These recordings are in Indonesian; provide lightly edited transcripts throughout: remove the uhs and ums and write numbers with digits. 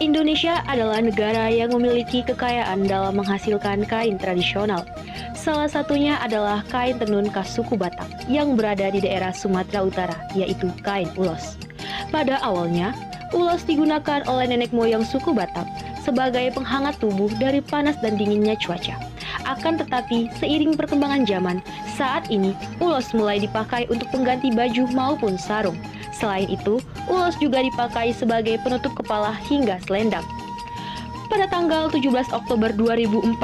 Indonesia adalah negara yang memiliki kekayaan dalam menghasilkan kain tradisional. Salah satunya adalah kain tenun khas suku Batak yang berada di daerah Sumatera Utara, yaitu kain ulos. Pada awalnya, ulos digunakan oleh nenek moyang suku Batak sebagai penghangat tubuh dari panas dan dinginnya cuaca. Akan tetapi, seiring perkembangan zaman, saat ini ulos mulai dipakai untuk pengganti baju maupun sarung. Selain itu, ulos juga dipakai sebagai penutup kepala hingga selendang. Pada tanggal 17 Oktober 2014,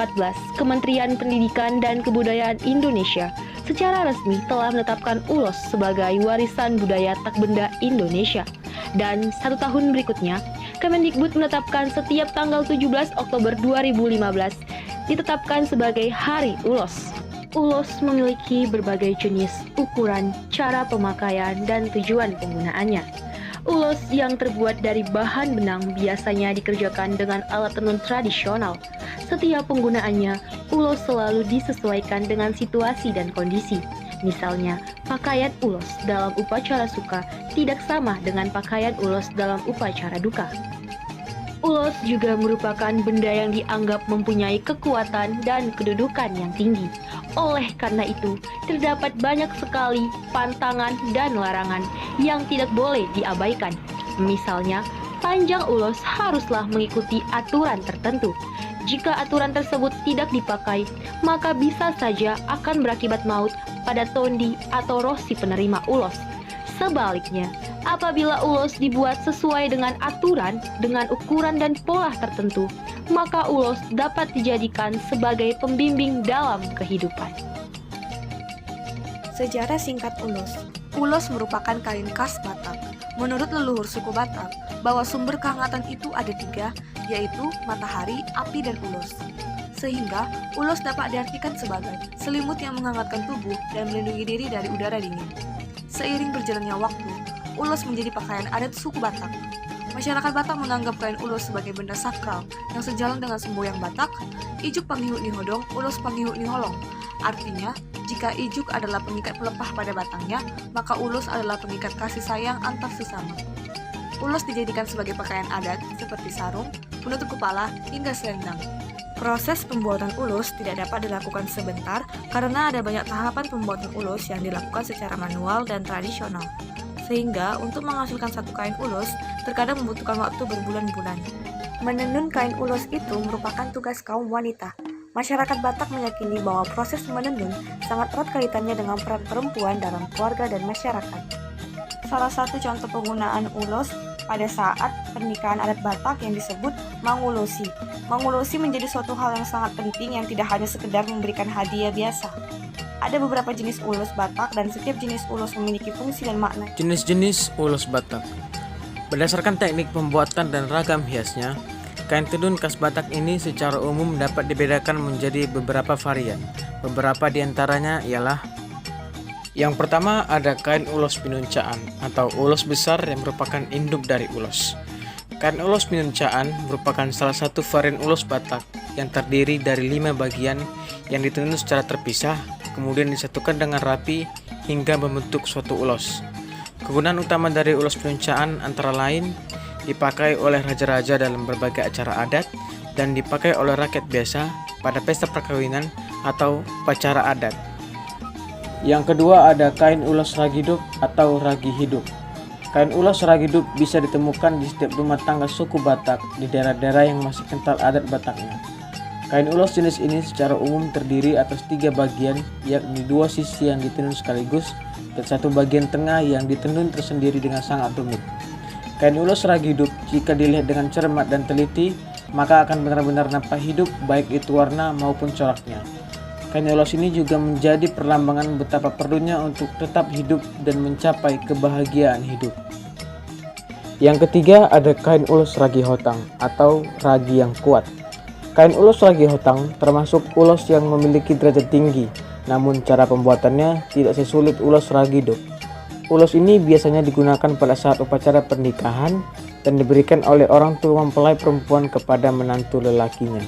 Kementerian Pendidikan dan Kebudayaan Indonesia secara resmi telah menetapkan ulos sebagai warisan budaya tak benda Indonesia. Dan 1 tahun berikutnya, Kemendikbud menetapkan setiap tanggal 17 Oktober 2015 ditetapkan sebagai Hari Ulos. Ulos memiliki berbagai jenis, ukuran, cara pemakaian, dan tujuan penggunaannya. Ulos yang terbuat dari bahan benang biasanya dikerjakan dengan alat tenun tradisional. Setiap penggunaannya, ulos selalu disesuaikan dengan situasi dan kondisi. Misalnya, pakaian ulos dalam upacara suka tidak sama dengan pakaian ulos dalam upacara duka. Ulos juga merupakan benda yang dianggap mempunyai kekuatan dan kedudukan yang tinggi. Oleh karena itu, terdapat banyak sekali pantangan dan larangan yang tidak boleh diabaikan. Misalnya, panjang ulos haruslah mengikuti aturan tertentu. Jika aturan tersebut tidak dipakai, maka bisa saja akan berakibat maut pada tondi atau roh si penerima ulos. Sebaliknya, apabila ulos dibuat sesuai dengan aturan, dengan ukuran dan pola tertentu, maka ulos dapat dijadikan sebagai pembimbing dalam kehidupan. Sejarah singkat ulos. Ulos merupakan kain khas Batak. Menurut leluhur suku Batak, bahwa sumber kehangatan itu ada 3, yaitu matahari, api, dan ulos. Sehingga, ulos dapat diartikan sebagai selimut yang menghangatkan tubuh dan melindungi diri dari udara dingin. Seiring berjalannya waktu, ulos menjadi pakaian adat suku Batak. Masyarakat Batak menganggap kain ulos sebagai benda sakral yang sejalan dengan semboyan Batak, ijuk panggihuk ni hodong, ulos panggihuk ni holong. Artinya, jika ijuk adalah pengikat pelepah pada batangnya, maka ulos adalah pengikat kasih sayang antar sesama. Ulos dijadikan sebagai pakaian adat seperti sarung, penutup kepala, hingga selendang. Proses pembuatan ulos tidak dapat dilakukan sebentar karena ada banyak tahapan pembuatan ulos yang dilakukan secara manual dan tradisional. Sehingga untuk menghasilkan satu kain ulos terkadang membutuhkan waktu berbulan-bulan. Menenun kain ulos itu merupakan tugas kaum wanita. Masyarakat Batak meyakini bahwa proses menenun sangat erat kaitannya dengan peran perempuan dalam keluarga dan masyarakat. Salah satu contoh penggunaan ulos pada saat pernikahan adat Batak yang disebut mangulosi. Mangulosi menjadi suatu hal yang sangat penting yang tidak hanya sekedar memberikan hadiah biasa. Ada beberapa jenis ulos Batak dan setiap jenis ulos memiliki fungsi dan makna. Jenis-jenis ulos Batak. Berdasarkan teknik pembuatan dan ragam hiasnya, kain tenun khas Batak ini secara umum dapat dibedakan menjadi beberapa varian. Beberapa di antaranya ialah: yang pertama ada kain ulos pinuncaan atau ulos besar yang merupakan induk dari ulos. Kain ulos pinuncaan merupakan salah satu varian ulos Batak yang terdiri dari 5 bagian yang ditenun secara terpisah, kemudian disatukan dengan rapi hingga membentuk suatu ulos. Kegunaan utama dari ulos pinuncaan antara lain dipakai oleh raja-raja dalam berbagai acara adat dan dipakai oleh rakyat biasa pada pesta perkawinan atau upacara adat. Yang kedua ada kain ulos ragidup atau ragi hidup. Kain ulos ragidup bisa ditemukan di setiap rumah tangga suku Batak di daerah-daerah yang masih kental adat Bataknya. Kain ulos jenis ini secara umum terdiri atas 3 bagian, yakni 2 sisi yang ditenun sekaligus dan 1 bagian tengah yang ditenun tersendiri dengan sangat rumit. Kain ulos ragidup jika dilihat dengan cermat dan teliti, maka akan benar-benar nampak hidup baik itu warna maupun coraknya. Kain ulos ini juga menjadi perlambangan betapa perlunya untuk tetap hidup dan mencapai kebahagiaan hidup. Yang ketiga ada kain ulos ragi hotang atau ragi yang kuat. Kain ulos ragi hotang termasuk ulos yang memiliki derajat tinggi, namun cara pembuatannya tidak sesulit ulos ragi dop. Ulos ini biasanya digunakan pada saat upacara pernikahan dan diberikan oleh orang tua mempelai perempuan kepada menantu lelakinya.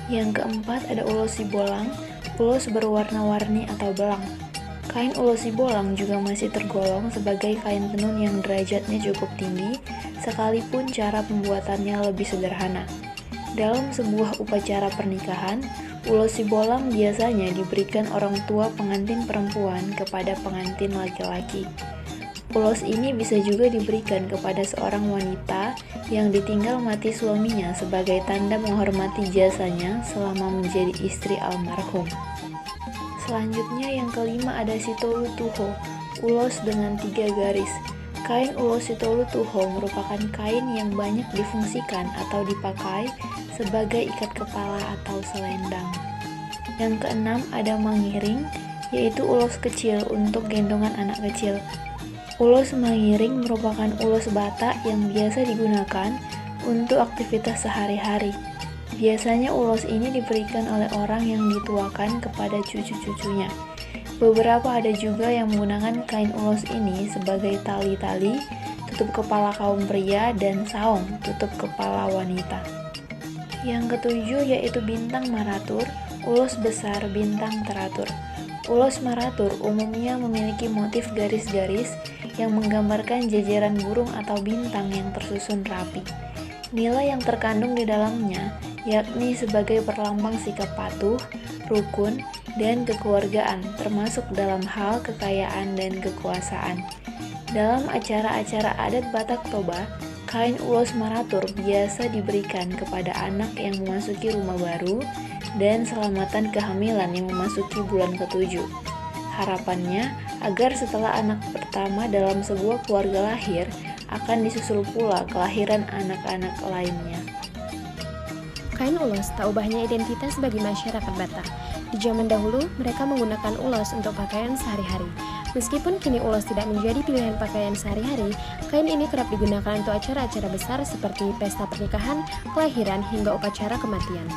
Yang keempat ada ulos sibolang, ulos berwarna-warni atau belang. Kain ulos sibolang juga masih tergolong sebagai kain tenun yang derajatnya cukup tinggi, sekalipun cara pembuatannya lebih sederhana. Dalam sebuah upacara pernikahan, ulos sibolang biasanya diberikan orang tua pengantin perempuan kepada pengantin laki-laki. Ulos ini bisa juga diberikan kepada seorang wanita yang ditinggal mati suaminya sebagai tanda menghormati jasanya selama menjadi istri almarhum. Selanjutnya yang kelima ada sitolu tuho, ulos dengan 3 garis. Kain ulos sitolu tuho merupakan kain yang banyak difungsikan atau dipakai sebagai ikat kepala atau selendang. Yang keenam ada mangiring, yaitu ulos kecil untuk gendongan anak kecil. Ulos mangiring merupakan ulos Batak yang biasa digunakan untuk aktivitas sehari-hari. Biasanya ulos ini diberikan oleh orang yang dituakan kepada cucu-cucunya. Beberapa ada juga yang menggunakan kain ulos ini sebagai tali-tali, tutup kepala kaum pria, dan saung, tutup kepala wanita. Yang ketujuh yaitu bintang maratur, ulos besar bintang teratur. Ulos maratur umumnya memiliki motif garis-garis yang menggambarkan jajaran burung atau bintang yang tersusun rapi. Nilai yang terkandung di dalamnya yakni sebagai perlambang sikap patuh, rukun, dan kekeluargaan, termasuk dalam hal kekayaan dan kekuasaan. Dalam acara-acara adat Batak Toba, kain ulos maratur biasa diberikan kepada anak yang memasuki rumah baru dan selamatan kehamilan yang memasuki bulan ke-7. Harapannya agar setelah anak pertama dalam sebuah keluarga lahir, akan disusul pula kelahiran anak-anak lainnya. Kain ulos tak ubahnya identitas bagi masyarakat Batak. Di zaman dahulu, mereka menggunakan ulos untuk pakaian sehari-hari. Meskipun kini ulos tidak menjadi pilihan pakaian sehari-hari, kain ini kerap digunakan untuk acara-acara besar seperti pesta pernikahan, kelahiran, hingga upacara kematian.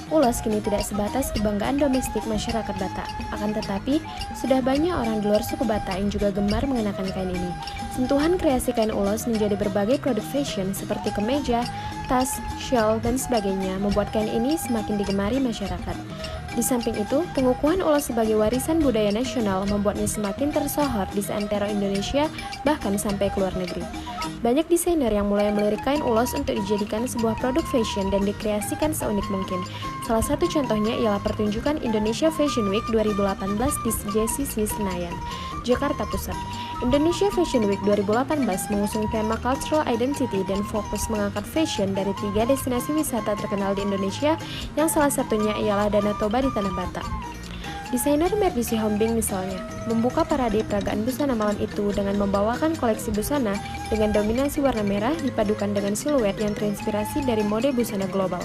Ulos kini tidak sebatas kebanggaan domestik masyarakat Batak, akan tetapi sudah banyak orang di luar suku Batak yang juga gemar mengenakan kain ini. Sentuhan kreasi kain ulos menjadi berbagai produk fashion seperti kemeja, tas, shawl, dan sebagainya membuat kain ini semakin digemari masyarakat. Di samping itu, pengukuhan ulos sebagai warisan budaya nasional membuatnya semakin tersohor di seantero Indonesia, bahkan sampai ke luar negeri. Banyak desainer yang mulai melirik kain ulos untuk dijadikan sebuah produk fashion dan dikreasikan seunik mungkin. Salah satu contohnya ialah pertunjukan Indonesia Fashion Week 2018 di JCC Senayan, Jakarta Pusat. Indonesia Fashion Week 2018 mengusung tema Cultural Identity dan fokus mengangkat fashion dari 3 destinasi wisata terkenal di Indonesia, yang salah satunya ialah Danau Toba di Tanah Batak. Desainer Merdi Sihombing misalnya, membuka parade peragaan busana malam itu dengan membawakan koleksi busana dengan dominasi warna merah dipadukan dengan siluet yang terinspirasi dari mode busana global.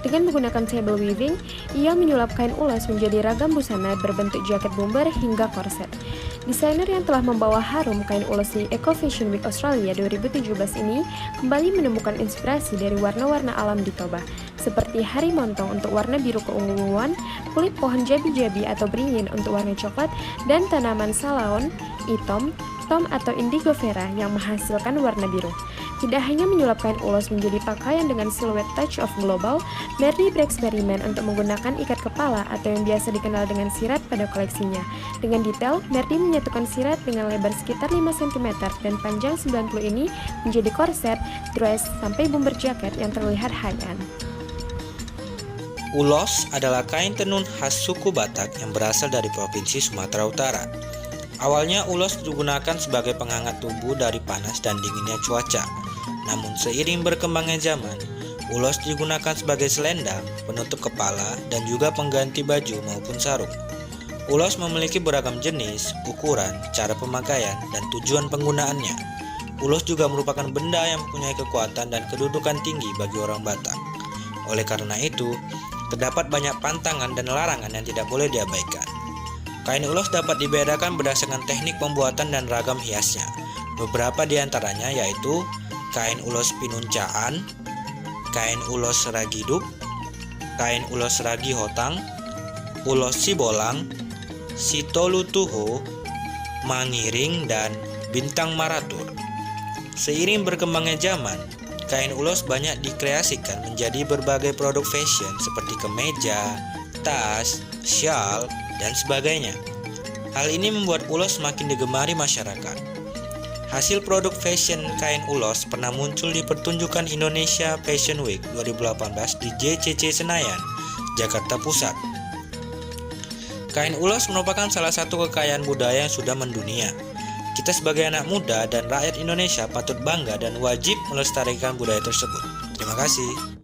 Dengan menggunakan table weaving, ia menyulap kain ulos menjadi ragam busana berbentuk jaket bomber hingga korset. Desainer yang telah membawa harum kain ulos di Eco Fashion Week Australia 2017 ini kembali menemukan inspirasi dari warna-warna alam di Toba, seperti harimontong untuk warna biru keunguan, kulit pohon jabi-jabi atau beringin untuk warna coklat, dan tanaman salaon, itom, tom atau indigo vera yang menghasilkan warna biru. Tidak hanya menyulap kain ulos menjadi pakaian dengan siluet touch of global, Merdi bereksperimen untuk menggunakan ikat kepala atau yang biasa dikenal dengan sirat pada koleksinya. Dengan detail, Merdi menyatukan sirat dengan lebar sekitar 5 cm dan panjang 90 ini menjadi korset, dress, sampai bomber jacket yang terlihat high-end. Ulos adalah kain tenun khas suku Batak yang berasal dari Provinsi Sumatera Utara. Awalnya ulos digunakan sebagai penghangat tubuh dari panas dan dinginnya cuaca. Namun seiring berkembangnya zaman, ulos digunakan sebagai selendang, penutup kepala, dan juga pengganti baju maupun sarung. Ulos memiliki beragam jenis, ukuran, cara pemakaian, dan tujuan penggunaannya. Ulos juga merupakan benda yang mempunyai kekuatan dan kedudukan tinggi bagi orang Batak. Oleh karena itu, terdapat banyak pantangan dan larangan yang tidak boleh diabaikan. Kain ulos dapat dibedakan berdasarkan teknik pembuatan dan ragam hiasnya. Beberapa di antaranya yaitu kain ulos pinuncaan, kain ulos ragiduk, kain ulos ragi hotang, ulos sibolang, sitolu tuho, mangiring, dan bintang maratur. Seiring berkembangnya zaman, kain ulos banyak dikreasikan menjadi berbagai produk fashion seperti kemeja, tas, shawl, dan sebagainya. Hal ini membuat ulos semakin digemari masyarakat. Hasil produk fashion kain ulos pernah muncul di pertunjukan Indonesia Fashion Week 2018 di JCC Senayan, Jakarta Pusat. Kain ulos merupakan salah satu kekayaan budaya yang sudah mendunia. Kita sebagai anak muda dan rakyat Indonesia patut bangga dan wajib melestarikan budaya tersebut. Terima kasih.